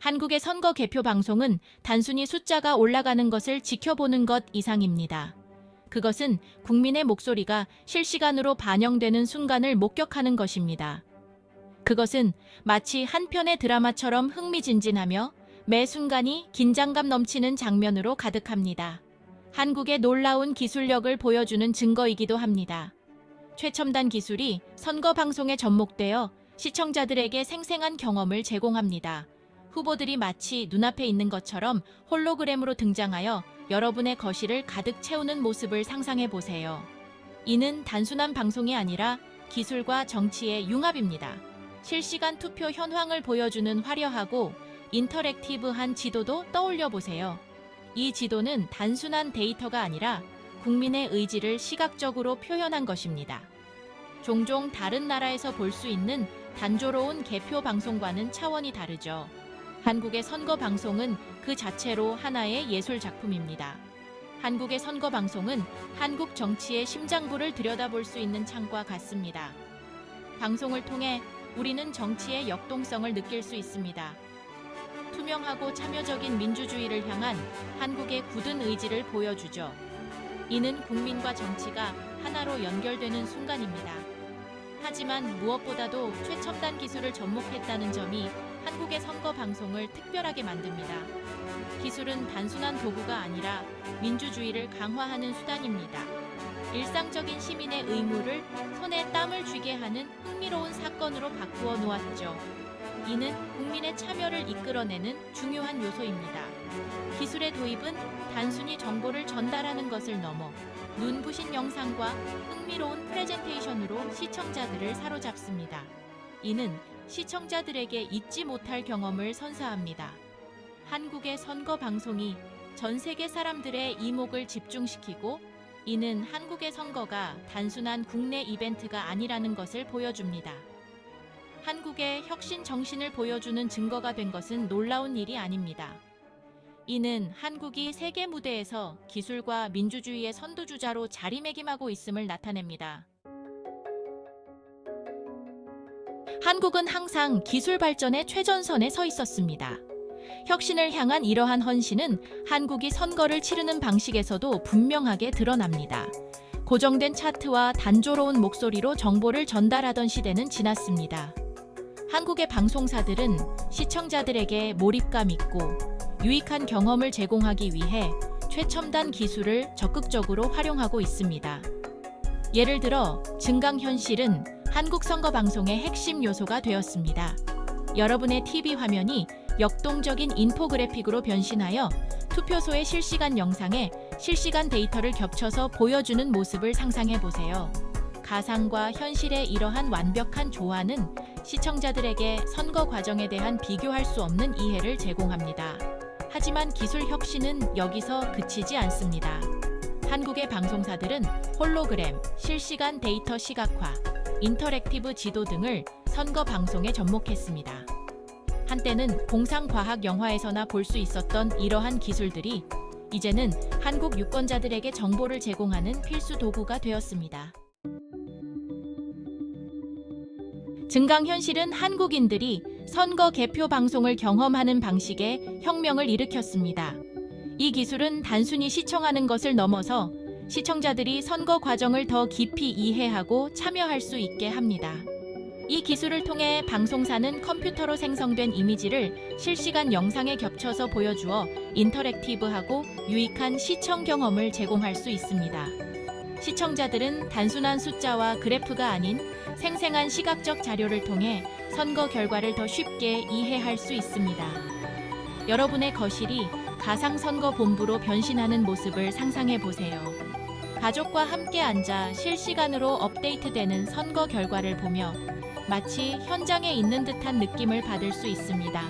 한국의 선거 개표 방송은 단순히 숫자가 올라가는 것을 지켜보는 것 이상입니다. 그것은 국민의 목소리가 실시간으로 반영되는 순간을 목격하는 것입니다. 그것은 마치 한 편의 드라마처럼 흥미진진하며 매 순간이 긴장감 넘치는 장면으로 가득합니다. 한국의 놀라운 기술력을 보여주는 증거이기도 합니다. 최첨단 기술이 선거 방송에 접목되어 시청자들에게 생생한 경험을 제공합니다. 후보들이 마치 눈앞에 있는 것처럼 홀로그램으로 등장하여 여러분의 거실을 가득 채우는 모습을 상상해 보세요. 이는 단순한 방송이 아니라 기술과 정치의 융합입니다. 실시간 투표 현황을 보여주는 화려하고 인터랙티브한 지도도 떠올려 보세요. 이 지도는 단순한 데이터가 아니라 국민의 의지를 시각적으로 표현한 것입니다. 종종 다른 나라에서 볼 수 있는 단조로운 개표 방송과는 차원이 다르죠. 한국의 선거 방송은 그 자체로 하나의 예술 작품입니다. 한국의 선거 방송은 한국 정치의 심장부를 들여다볼 수 있는 창과 같습니다. 방송을 통해 우리는 정치의 역동성을 느낄 수 있습니다. 투명하고 참여적인 민주주의를 향한 한국의 굳은 의지를 보여주죠. 이는 국민과 정치가 하나로 연결되는 순간입니다. 하지만 무엇보다도 최첨단 기술을 접목했다는 점이 한국의 선거 방송을 특별하게 만듭니다. 기술은 단순한 도구가 아니라 민주주의를 강화하는 수단입니다. 일상적인 시민의 의무를 손에 땀을 쥐게 하는 흥미로운 사건으로 바꾸어 놓았죠. 이는 국민의 참여를 이끌어내는 중요한 요소입니다. 기술의 도입은 단순히 정보를 전달하는 것을 넘어 눈부신 영상과 흥미로운 프레젠테이션으로 시청자들을 사로잡습니다. 이는 시청자들에게 잊지 못할 경험을 선사합니다. 한국의 선거 방송이 전 세계 사람들의 이목을 집중시키고, 이는 한국의 선거가 단순한 국내 이벤트가 아니라는 것을 보여줍니다. 한국의 혁신 정신을 보여주는 증거가 된 것은 놀라운 일이 아닙니다. 이는 한국이 세계 무대에서 기술과 민주주의의 선두주자로 자리매김하고 있음을 나타냅니다. 한국은 항상 기술 발전의 최전선에 서 있었습니다. 혁신을 향한 이러한 헌신은 한국이 선거를 치르는 방식에서도 분명하게 드러납니다. 고정된 차트와 단조로운 목소리로 정보를 전달하던 시대는 지났습니다. 한국의 방송사들은 시청자들에게 몰입감 있고 유익한 경험을 제공하기 위해 최첨단 기술을 적극적으로 활용하고 있습니다. 예를 들어 증강현실은 한국 선거 방송의 핵심 요소가 되었습니다. 여러분의 TV 화면이 역동적인 인포그래픽으로 변신하여 투표소의 실시간 영상에 실시간 데이터를 겹쳐서 보여주는 모습을 상상해 보세요. 가상과 현실의 이러한 완벽한 조화는 시청자들에게 선거 과정에 대한 비교할 수 없는 이해를 제공합니다. 하지만 기술 혁신은 여기서 그치지 않습니다. 한국의 방송사들은 홀로그램, 실시간 데이터 시각화, 인터랙티브 지도 등을 선거 방송에 접목했습니다. 한때는 공상과학 영화에서나 볼 수 있었던 이러한 기술들이 이제는 한국 유권자들에게 정보를 제공하는 필수 도구가 되었습니다. 증강현실은 한국인들이 선거 개표 방송을 경험하는 방식에 혁명을 일으켰습니다. 이 기술은 단순히 시청하는 것을 넘어서 시청자들이 선거 과정을 더 깊이 이해하고 참여할 수 있게 합니다. 이 기술을 통해 방송사는 컴퓨터로 생성된 이미지를 실시간 영상에 겹쳐서 보여주어 인터랙티브하고 유익한 시청 경험을 제공할 수 있습니다. 시청자들은 단순한 숫자와 그래프가 아닌 생생한 시각적 자료를 통해 선거 결과를 더 쉽게 이해할 수 있습니다. 여러분의 거실이 가상선거 본부로 변신하는 모습을 상상해 보세요. 가족과 함께 앉아 실시간으로 업데이트되는 선거 결과를 보며 마치 현장에 있는 듯한 느낌을 받을 수 있습니다.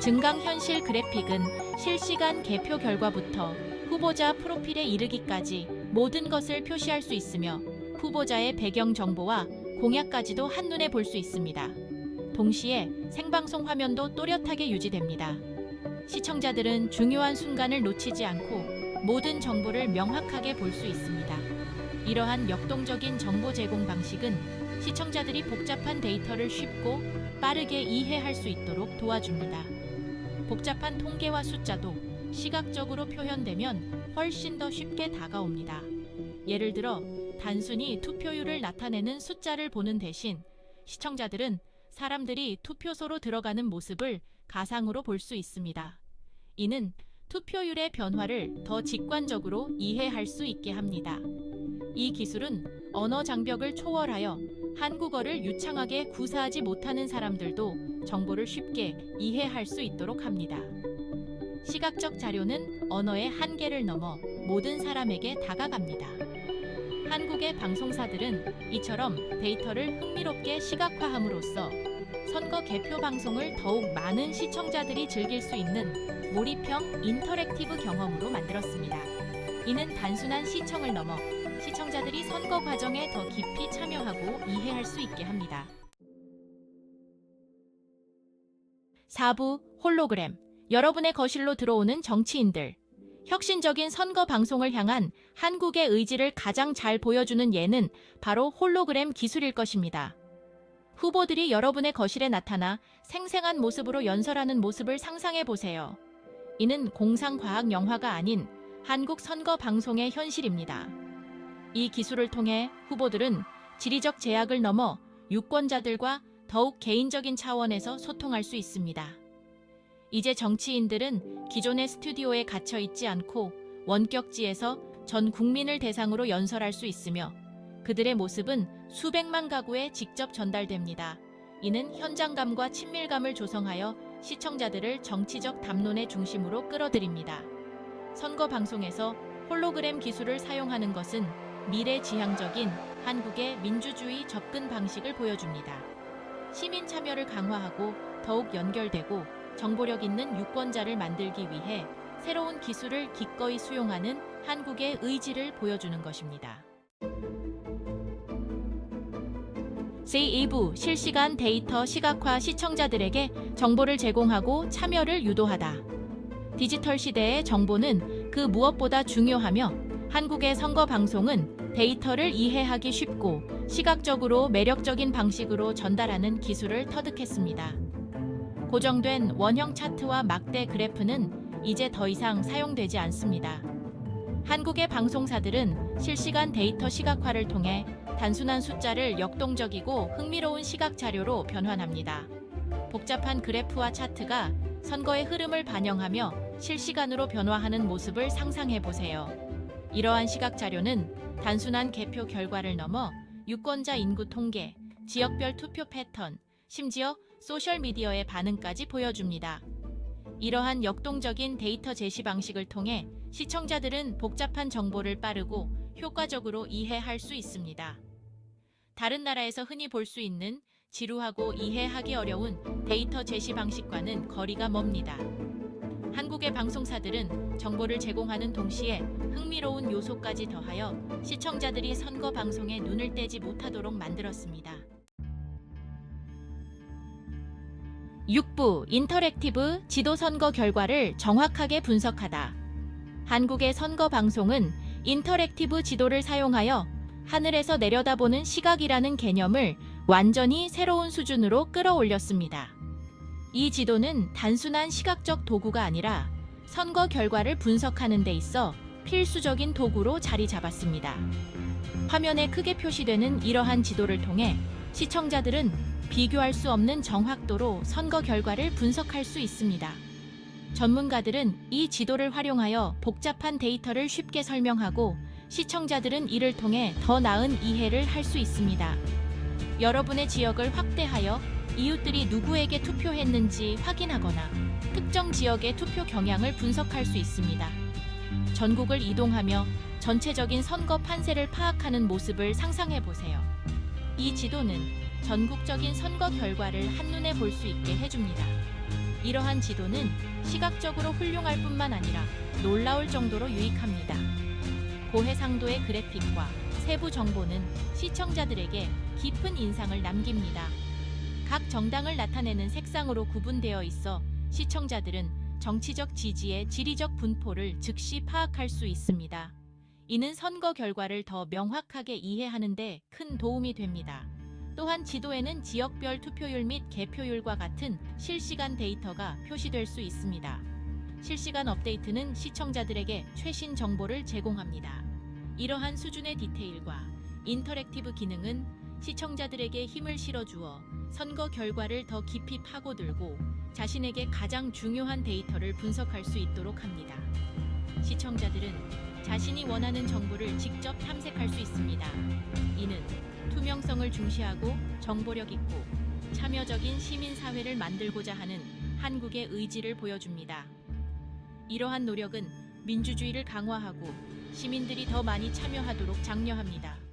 증강현실 그래픽은 실시간 개표 결과부터 후보자 프로필에 이르기까지 모든 것을 표시할 수 있으며 후보자의 배경 정보와 공약까지도 한눈에 볼 수 있습니다. 동시에 생방송 화면도 또렷하게 유지됩니다. 시청자들은 중요한 순간을 놓치지 않고 모든 정보를 명확하게 볼 수 있습니다. 이러한 역동적인 정보 제공 방식은 시청자들이 복잡한 데이터를 쉽고 빠르게 이해할 수 있도록 도와줍니다. 복잡한 통계와 숫자도 시각적으로 표현되면 훨씬 더 쉽게 다가옵니다. 예를 들어 단순히 투표율을 나타내는 숫자를 보는 대신 시청자들은 사람들이 투표소로 들어가는 모습을 가상으로 볼 수 있습니다. 이는 투표율의 변화를 더 직관적으로 이해할 수 있게 합니다. 이 기술은 언어 장벽을 초월하여 한국어를 유창하게 구사하지 못하는 사람들도 정보를 쉽게 이해할 수 있도록 합니다. 시각적 자료는 언어의 한계를 넘어 모든 사람에게 다가갑니다. 한국의 방송사들은 이처럼 데이터를 흥미롭게 시각화함으로써 선거 개표 방송을 더욱 많은 시청자들이 즐길 수 있는 몰입형 인터랙티브 경험으로 만들었습니다. 이는 단순한 시청을 넘어 시청자들이 선거 과정에 더 깊이 참여하고 이해할 수 있게 합니다. 4부 홀로그램. 여러분의 거실로 들어오는 정치인들. 혁신적인 선거 방송을 향한 한국의 의지를 가장 잘 보여주는 예는 바로 홀로그램 기술일 것입니다. 후보들이 여러분의 거실에 나타나 생생한 모습으로 연설하는 모습을 상상해 보세요. 이는 공상과학 영화가 아닌 한국 선거 방송의 현실입니다. 이 기술을 통해 후보들은 지리적 제약을 넘어 유권자들과 더욱 개인적인 차원에서 소통할 수 있습니다. 이제 정치인들은 기존의 스튜디오에 갇혀 있지 않고 원격지에서 전 국민을 대상으로 연설할 수 있으며 그들의 모습은 수백만 가구에 직접 전달됩니다. 이는 현장감과 친밀감을 조성하여 시청자들을 정치적 담론의 중심으로 끌어들입니다. 선거 방송에서 홀로그램 기술을 사용하는 것은 미래지향적인 한국의 민주주의 접근 방식을 보여줍니다. 시민 참여를 강화하고 더욱 연결되고 정보력 있는 유권자를 만들기 위해 새로운 기술을 기꺼이 수용하는 한국의 의지를 보여주는 것입니다. 제2부 실시간 데이터 시각화 시청자들에게 정보를 제공하고 참여를 유도하다. 디지털 시대의 정보는 그 무엇보다 중요하며 한국의 선거 방송은 데이터를 이해하기 쉽고 시각적으로 매력적인 방식으로 전달하는 기술을 터득했습니다. 고정된 원형 차트와 막대 그래프는 이제 더 이상 사용되지 않습니다. 한국의 방송사들은 실시간 데이터 시각화를 통해 단순한 숫자를 역동적이고 흥미로운 시각 자료로 변환합니다. 복잡한 그래프와 차트가 선거의 흐름을 반영하며 실시간으로 변화하는 모습을 상상해 보세요. 이러한 시각 자료는 단순한 개표 결과를 넘어 유권자 인구 통계, 지역별 투표 패턴, 심지어 소셜미디어의 반응까지 보여줍니다. 이러한 역동적인 데이터 제시 방식을 통해 시청자들은 복잡한 정보를 빠르고 효과적으로 이해할 수 있습니다. 다른 나라에서 흔히 볼 수 있는 지루하고 이해하기 어려운 데이터 제시 방식과는 거리가 멉니다. 한국의 방송사들은 정보를 제공하는 동시에 흥미로운 요소까지 더하여 시청자들이 선거 방송에 눈을 떼지 못하도록 만들었습니다. 6부 인터랙티브 지도 선거 결과를 정확하게 분석하다. 한국의 선거 방송은 인터랙티브 지도를 사용하여 하늘에서 내려다보는 시각이라는 개념을 완전히 새로운 수준으로 끌어올렸습니다. 이 지도는 단순한 시각적 도구가 아니라 선거 결과를 분석하는 데 있어 필수적인 도구로 자리 잡았습니다. 화면에 크게 표시되는 이러한 지도를 통해 시청자들은 비교할 수 없는 정확도로 선거 결과를 분석할 수 있습니다. 전문가들은 이 지도를 활용하여 복잡한 데이터를 쉽게 설명하고 시청자들은 이를 통해 더 나은 이해를 할 수 있습니다. 여러분의 지역을 확대하여 이웃들이 누구에게 투표했는지 확인하거나 특정 지역의 투표 경향을 분석할 수 있습니다. 전국을 이동하며 전체적인 선거 판세를 파악하는 모습을 상상해 보세요. 이 지도는 전국적인 선거 결과를 한눈에 볼 수 있게 해줍니다. 이러한 지도는 시각적으로 훌륭할 뿐만 아니라 놀라울 정도로 유익합니다. 고해상도의 그래픽과 세부 정보는 시청자들에게 깊은 인상을 남깁니다. 각 정당을 나타내는 색상으로 구분되어 있어 시청자들은 정치적 지지의 지리적 분포를 즉시 파악할 수 있습니다. 이는 선거 결과를 더 명확하게 이해하는 데 큰 도움이 됩니다. 또한 지도에는 지역별 투표율 및 개표율과 같은 실시간 데이터가 표시될 수 있습니다. 실시간 업데이트는 시청자들에게 최신 정보를 제공합니다. 이러한 수준의 디테일과 인터랙티브 기능은 시청자들에게 힘을 실어주어 선거 결과를 더 깊이 파고들고 자신에게 가장 중요한 데이터를 분석할 수 있도록 합니다. 시청자들은 자신이 원하는 정보를 직접 탐색할 수 있습니다. 이는 투명성을 중시하고 정보력 있고 참여적인 시민사회를 만들고자 하는 한국의 의지를 보여줍니다. 이러한 노력은 민주주의를 강화하고 시민들이 더 많이 참여하도록 장려합니다.